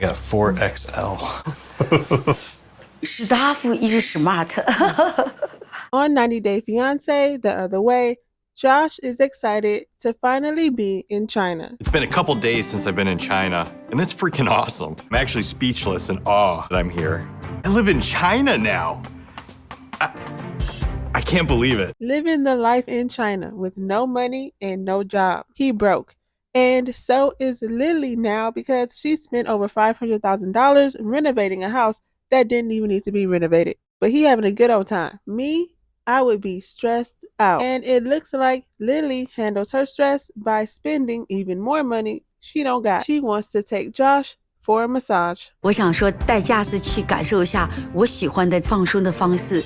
I got a 4XL. 史大夫一直 smart. On 90 Day Fiancé The Other Way, Josh is excited to finally be in China. It's been a couple days since I've been in China, and it's freaking awesome. I'm actually speechless in awe that I'm here. I live in China now. I can't believe it. Living the life in China with no money and no job. He broke. And so is Lily now because she spent over $500,000 renovating a house that didn't even need to be renovated. But he having a good old time. Me, I would be stressed out. And it looks like Lily handles her stress by spending even more money she don't got. She wants to take Josh for a massage. 我想说带假释去感受一下我喜欢的放松的方式。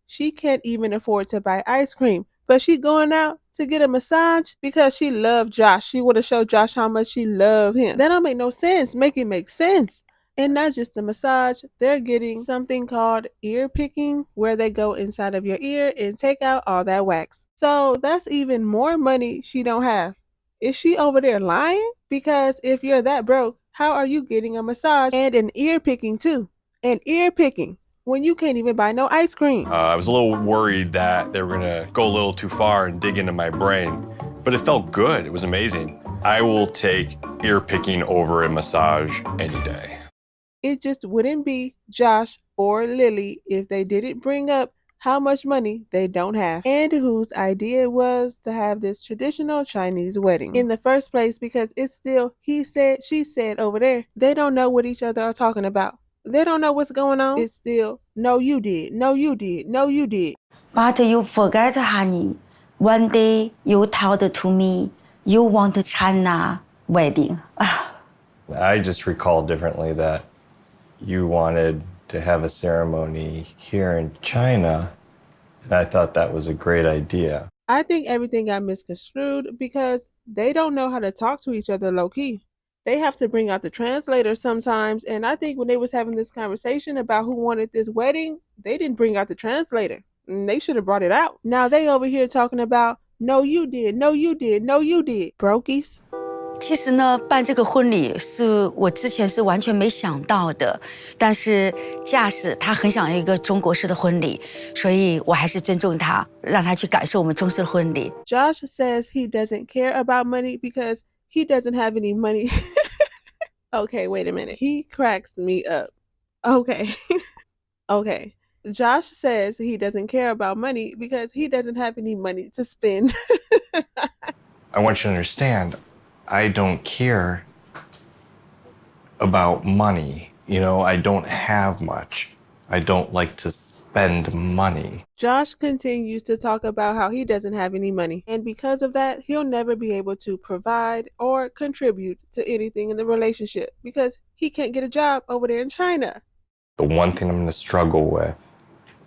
She can't even afford to buy ice cream, but she going out to get a massage because she loved Josh. She want to show Josh how much she loved him. That don't make no sense. Make it make sense. And not just a massage, they're getting something called ear picking, where they go inside of your ear and take out all that wax. So that's even more money she don't have. Is she over there lying? Because if you're that broke, how are you getting a massage and an ear picking too? An ear picking when you can't even buy no ice cream. I was a little worried that they were gonna go a little too far and dig into my brain, but it felt good. It was amazing. I will take ear picking over a massage any day. It just wouldn't be Josh or Lily if they didn't bring up how much money they don't have and whose idea it was to have this traditional Chinese wedding in the first place, because it's still he said, she said over there. They don't know what each other are talking about. They don't know what's going on. It's still, no, you did. No, you did. No, you did. But you forget, honey. One day you told to me you want China wedding. I just recall differently that you wanted to have a ceremony here in China, and I thought that was a great idea. I think everything got misconstrued because they don't know how to talk to each other low-key. They have to bring out the translator sometimes, and I think when they was having this conversation about who wanted this wedding, they didn't bring out the translator. They should have brought it out. Now they over here talking about, no you did, no you did, no you did. Brokies. 其实呢，办这个婚礼是我之前是完全没想到的，但是驾驶他很想要一个中国式的婚礼，所以我还是尊重他，让他去感受我们中式的婚礼。Josh says he doesn't care about money because he doesn't have any money. Okay, wait a minute. He cracks me up. Okay. Okay. Josh says he doesn't care about money because he doesn't have any money to spend. I want you to understand, I don't care about money. You know, I don't have much. I don't like to spend money. Josh continues to talk about how he doesn't have any money, and because of that, he'll never be able to provide or contribute to anything in the relationship because he can't get a job over there in China. The one thing I'm going to struggle with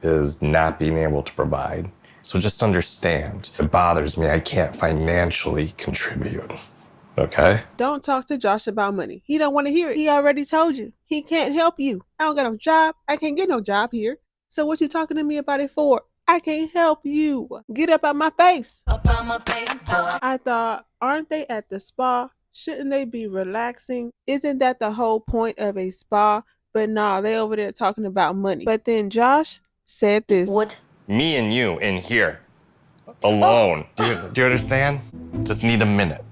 is not being able to provide. So just understand, it bothers me I can't financially contribute. Okay? Don't talk to Josh about money. He don't want to hear it. He already told you. He can't help you. I don't got no job. I can't get no job here. So what you talking to me about it for? I can't help you. Get up out my face. Up out my face, boy. I thought, aren't they at the spa? Shouldn't they be relaxing? Isn't that the whole point of a spa? But nah, they over there talking about money. But then Josh said this. What? Me and you in here, alone. Do you understand? Just need a minute.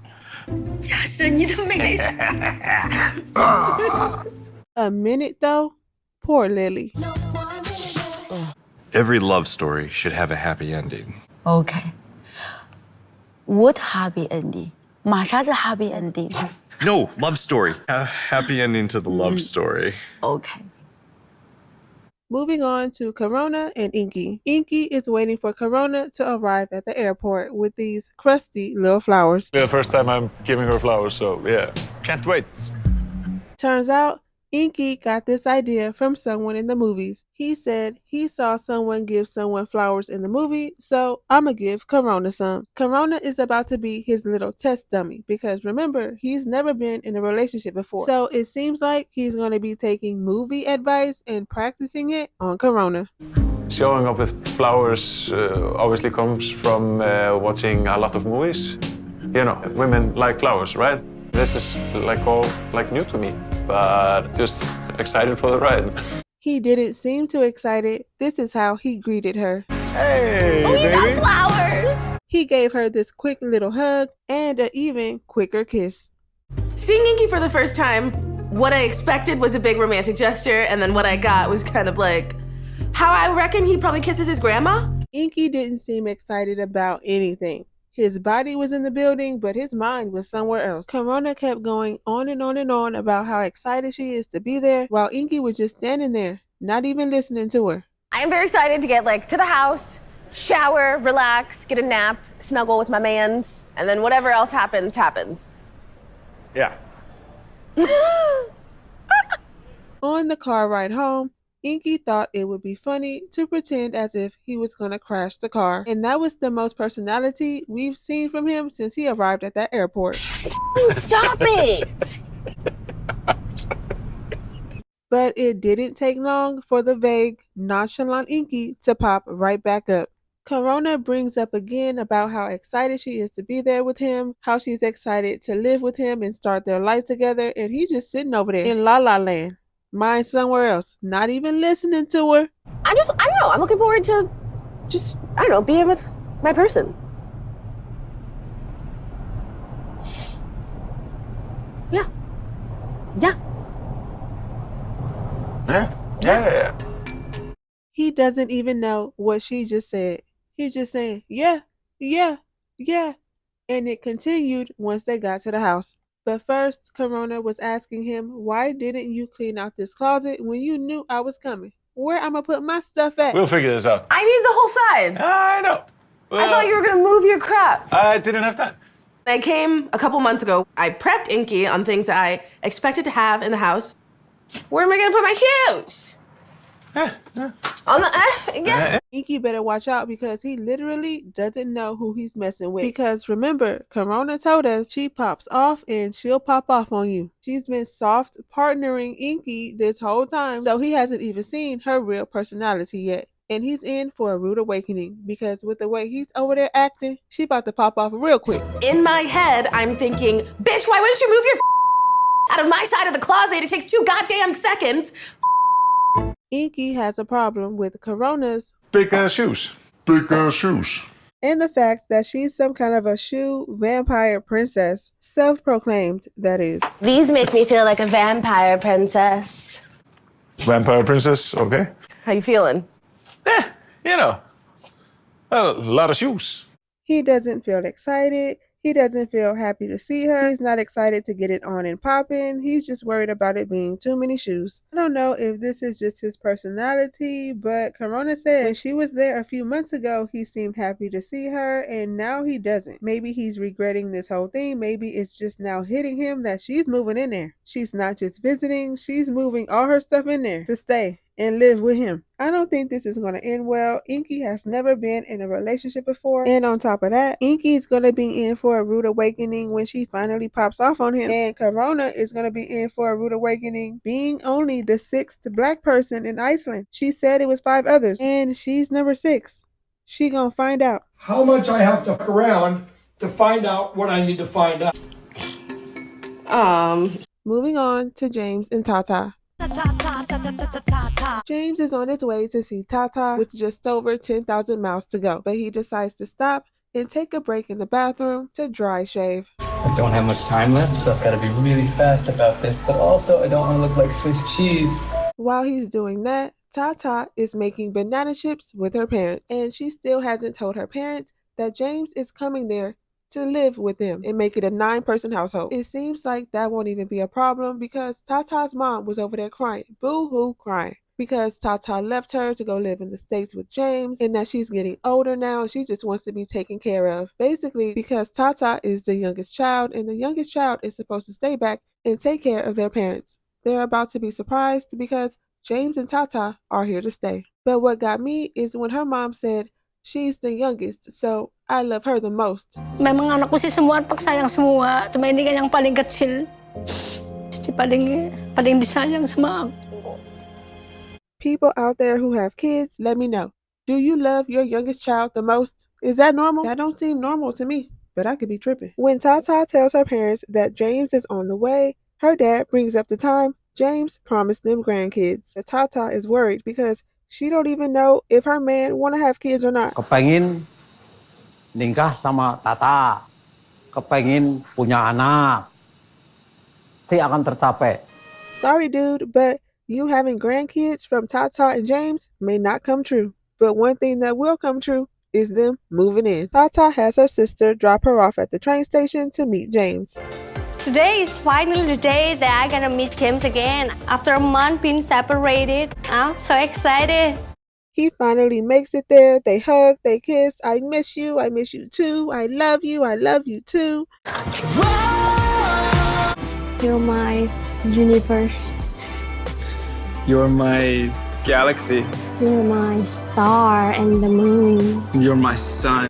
驾驶你的美。 A minute though? Poor Lily. Every love story should have a happy ending. Okay. What happy ending? 马啥子 happy ending? No, love story. A happy ending to the love story. Okay. Moving on to Corona and Ingy. Ingy is waiting for Corona to arrive at the airport with these crusty little flowers. Yeah, first time I'm giving her flowers, so yeah, can't wait. Turns out, Ingy got this idea from someone in the movies. He said he saw someone give someone flowers in the movie, so I'ma give Corona some. Corona is about to be his little test dummy because remember, he's never been in a relationship before. So it seems like he's going to be taking movie advice and practicing it on Corona. Showing up with flowers obviously comes from watching a lot of movies. You know, women like flowers, right? This is all new to me. but just excited for the ride. He didn't seem too excited. This is how he greeted her. Hey, baby. Flowers! He gave her this quick little hug and an even quicker kiss. Seeing Ingy for the first time, what I expected was a big romantic gesture, and then what I got was kind of like how I reckon he probably kisses his grandma. Ingy didn't seem excited about anything. His body was in the building, but his mind was somewhere else. Corona kept going on and on and on about how excited she is to be there, while Ingy was just standing there, not even listening to her. I am very excited to get to the house, shower, relax, get a nap, snuggle with my mans, and then whatever else happens, happens. Yeah. On the car ride home, Ingy thought it would be funny to pretend as if he was going to crash the car. And that was the most personality we've seen from him since he arrived at that airport. Stop it! But it didn't take long for the vague, nonchalant Ingy to pop right back up. Corona brings up again about how excited she is to be there with him, how she's excited to live with him and start their life together, and he's just sitting over there in La La Land. Mind somewhere else, not even listening to her. I don't know, I'm looking forward to just, being with my person. Yeah. Yeah. He doesn't even know what she just said. He's just saying, yeah. And it continued once they got to the house. But first, Corona was asking him, why didn't you clean out this closet when you knew I was coming? Where am I put my stuff at? We'll figure this out. I need the whole side. I know. I thought you were gonna move your crap. I didn't have time. I came a couple months ago. I prepped Ingy on things that I expected to have in the house. Where am I gonna put my shoes? On the, yeah. Ingy better watch out because he literally doesn't know who he's messing with. Because remember, Corona told us she pops off and she'll pop off on you. She's been soft partnering Ingy this whole time, so he hasn't even seen her real personality yet. And he's in for a rude awakening because with the way he's over there acting, she about to pop off real quick. In my head, I'm thinking, bitch, why wouldn't you move your out of my side of the closet? It takes 2 goddamn seconds. Ingy has a problem with Corona's Big shoes. and the fact that she's some kind of a shoe vampire princess, self-proclaimed, that is. These make me feel like a vampire princess. Vampire princess, okay. How you feeling? A lot of shoes. He doesn't feel excited. He doesn't feel happy to see her. He's not excited to get it on and popping. He's just worried about it being too many shoes. I don't know if this is just his personality, but Corona said when she was there a few months ago, he seemed happy to see her, and now he doesn't. Maybe he's regretting this whole thing. Maybe it's just now hitting him that she's moving in there. She's not just visiting. She's moving all her stuff in there to stay and live with him. I don't think this is going to end well. Ingy has never been in a relationship before. And on top of that, Ingy's going to be in for a rude awakening when she finally pops off on him. And Corona is going to be in for a rude awakening being only the 6th black person in Iceland. She said it was 5 others and she's number 6. She gonna find out. How much I have to fuck around to find out what I need to find out. Moving on to James and Tatta. James is on his way to see Tatta with just over 10,000 miles to go, but he decides to stop and take a break in the bathroom to dry shave. I don't have much time left, so I've got to be really fast about this, but also I don't want to look like Swiss cheese. While he's doing that, Tatta is making banana chips with her parents, and she still hasn't told her parents that James is coming there to live with them and make it a 9-person household. It seems like that won't even be a problem because Tatta's mom was over there crying, boo-hoo crying, because Tatta left her to go live in the States with James and that she's getting older now and she just wants to be taken care of. Basically, because Tatta is the youngest child and the youngest child is supposed to stay back and take care of their parents. They're about to be surprised because James and Tatta are here to stay. But what got me is when her mom said, she's the youngest, so I love her the most. May mga anak ko si semua at pagsayang semua. Cuma hindi kanyang paling kecil. Si paling di sayang sama ako. People out there who have kids, let me know. Do you love your youngest child the most? Is that normal? That don't seem normal to me, but I could be tripping. When Tatta tells her parents that James is on the way, her dad brings up the time James promised them grandkids. But Tatta is worried because she don't even know if her man want to have kids or not. Kepengin nikah sama Tatta, kepengin punya anak, tidak akan tercapai. Sorry, dude, but you having grandkids from Tatta and James may not come true. But one thing that will come true is them moving in. Tatta has her sister drop her off at the train station to meet James. Today is finally the day that I'm gonna meet James again. After a month being separated, I'm so excited. He finally makes it there. They hug, they kiss. I miss you too. I love you too. You're my universe. You're my galaxy. You're my star and the moon. You're my sun.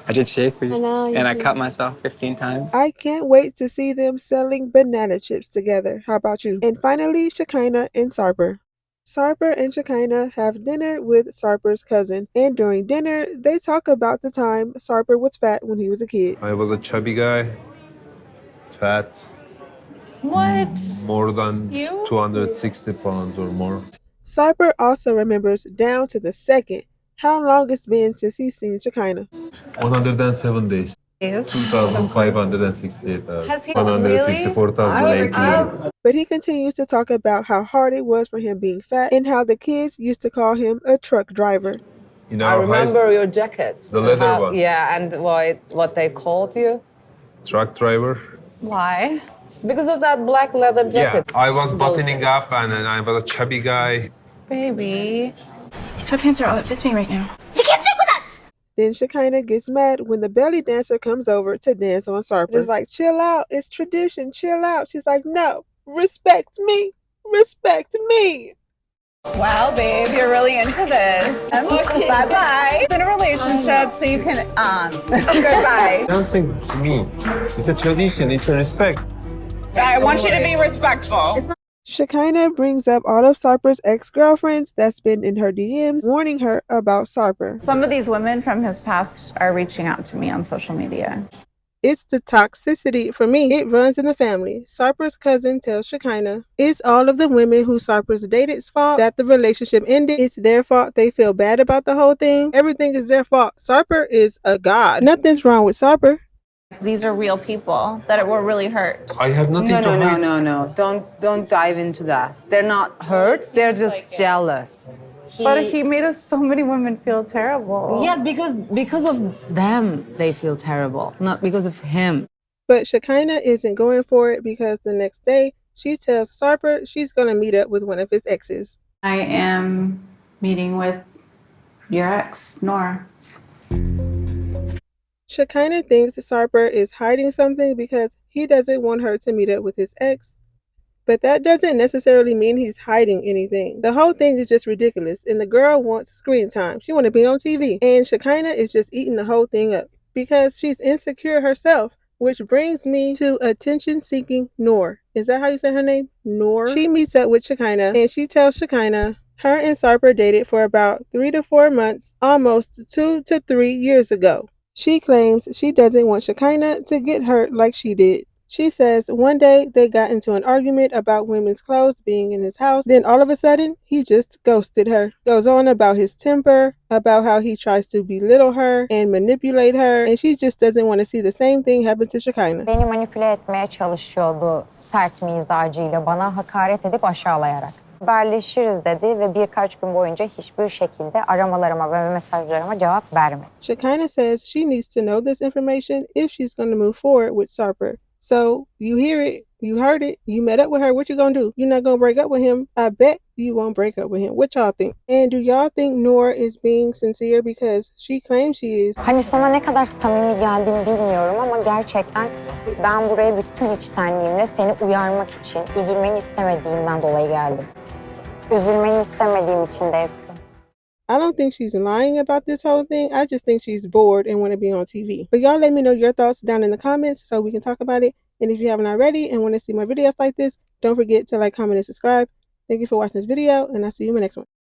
I did shave for you. I know, and I did. cut myself 15 times. I can't wait to see them selling banana chips together. How about you? And finally, Shekinah and Sarper. Sarper and Shekinah have dinner with Sarper's cousin. And during dinner, they talk about the time Sarper was fat when he was a kid. I was a chubby guy, fat. What? More than You? 260 pounds or more. Sarper also remembers down to the second how long it's been since he's seen Shekinah. 107 days. 2,568 hours. Has he 164,018. But he continues to talk about how hard it was for him being fat and how the kids used to call him a truck driver. In I our remember your jacket. The leather one. Yeah, and what they called you? Truck driver. Why? Because of that black leather jacket. Yeah, I was buttoning up and I was a chubby guy. Baby. These sweatpants are all that fits me right now. Then Shekinah gets mad when the belly dancer comes over to dance on Sarper. It's like, chill out, it's tradition, chill out. She's like, no, respect me, respect me. Wow, babe, you're really into this. Okay. Bye-bye. It's in a relationship, so you can, goodbye. Dancing to me is a tradition, it's a respect. I want you to be respectful. Shekinah brings up all of Sarper's ex-girlfriends that's been in her DMs, warning her about Sarper. Some of these women from his past are reaching out to me on social media. It's the toxicity for me. It runs in the family. Sarper's cousin tells Shekinah it's all of the women who Sarper's dated's fault that the relationship ended. It's their fault. They feel bad about the whole thing. Everything is their fault. Sarper is a god. Nothing's wrong with Sarper. These are real people that were really hurt. I have nothing to hide. No. Don't dive into that. They're not hurt. They're just jealous. But he made so many women feel terrible. Yes, because of them they feel terrible, not because of him. But Shekinah isn't going for it because the next day she tells Sarper she's going to meet up with one of his exes. I am meeting with your ex, Nora. Shekinah thinks Sarper is hiding something because he doesn't want her to meet up with his ex. But that doesn't necessarily mean he's hiding anything. The whole thing is just ridiculous, and the girl wants screen time. She wants to be on TV, and Shekinah is just eating the whole thing up because she's insecure herself, which brings me to attention-seeking Noor. Is that how you say her name? Noor? She meets up with Shekinah, and she tells Shekinah her and Sarper dated for about 3 to 4 months, almost 2 to 3 years ago. She claims she doesn't want Shekinah to get hurt like she did. She says one day they got into an argument about women's clothes being in his house. Then all of a sudden, he just ghosted her. Goes on about his temper, about how he tries to belittle her and manipulate her. And she just doesn't want to see the same thing happen to Shekinah. Beni manipüle etmeye çalışıyordu sert mizacıyla, bana hakaret edip aşağılayarak. Haberleşiriz dedi ve birkaç gün boyunca hiçbir şekilde aramalarıma ve mesajlarıma cevap vermedi. Shekinah says she needs to know this information if she's going to move forward with Sarper. So you hear it, you heard it, you met up with her, what you gonna do? You're not gonna break up with him? I bet you won't break up with him. What y'all think? And do y'all think Noor is being sincere because she claims she is? Hani sana ne kadar samimi geldiğimi bilmiyorum ama gerçekten ben buraya bütün içtenliğimle seni uyarmak için, üzülmeni istemediğimden dolayı geldim. Üzülmeni istemediğim için de hepsi. I don't think she's lying about this whole thing. I just think she's bored and want to be on TV. But y'all let me know your thoughts down in the comments so we can talk about it. And if you haven't already and want to see more videos like this, don't forget to like, comment, and subscribe. Thank you for watching this video, and I'll see you in my next one.